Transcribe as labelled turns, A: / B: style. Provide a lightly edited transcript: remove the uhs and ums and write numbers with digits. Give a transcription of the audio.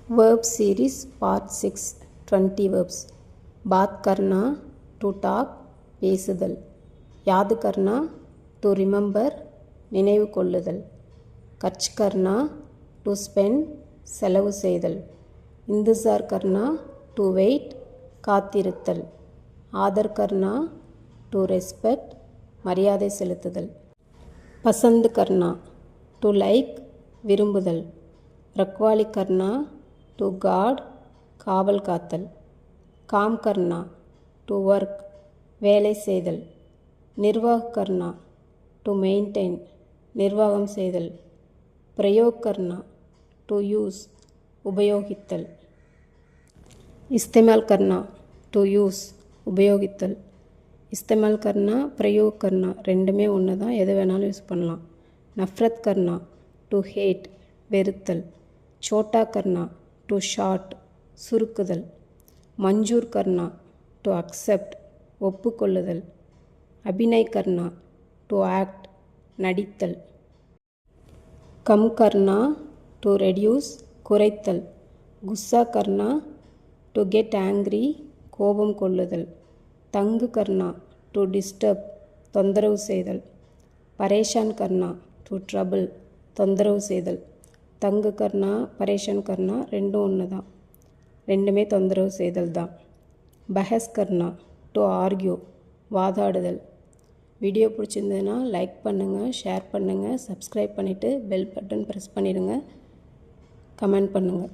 A: Verb series part 6 20 verbs. बात करना to talk பேசுதல். याद करना to remember நினைவு கொள்ளுதல். खर्च करना to spend செலவு செய்தல். इंतजार करना to wait காத்திருத்தல். आदर करना to respect மரியாதை செலுத்துதல். पसंद करना to like விரும்புதல். रखवाली करना to guard காவல் காத்தல். काम करना to work வேலை செய்தல். निर्वाह करना to maintain நிர்வாகம் செய்தல். प्रयोग करना to use உபயோகித்தல். इस्तेमाल करना to use உபயோகித்தல். इस्तेमाल करना प्रयोग करना ரெண்டுமே ஒன்று தான், எது வேணாலும் யூஸ் பண்ணலாம். नफरत करना to hate வெறுத்தல். छोटा करना to short சுருக்குதல். मंजूर करना to accept ஒப்புக்கொள்ளுதல். अभिनय करना to act நடித்தல். कम करना to reduce குறைத்தல். गुस्सा करना to get angry கோபம் கொள்ளுதல். तंग करना to disturb தொந்தரவு செய்தல். परेशान करना to trouble தொந்தரவு செய்தல். தங்கு கர்னா பரேஷன் கர்னா ரெண்டும் ஒன்று தான், ரெண்டுமே தொந்தரவு செய்தல் தான். பஹஸ் கர்னா டு ஆர்கியூ வாதாடுதல். வீடியோ பிடிச்சிருந்ததுன்னா லைக் பண்ணுங்கள், ஷேர் பண்ணுங்கள், சப்ஸ்கிரைப் பண்ணிவிட்டு பெல் பட்டன் ப்ரெஸ் பண்ணிடுங்க, கமெண்ட் பண்ணுங்கள்.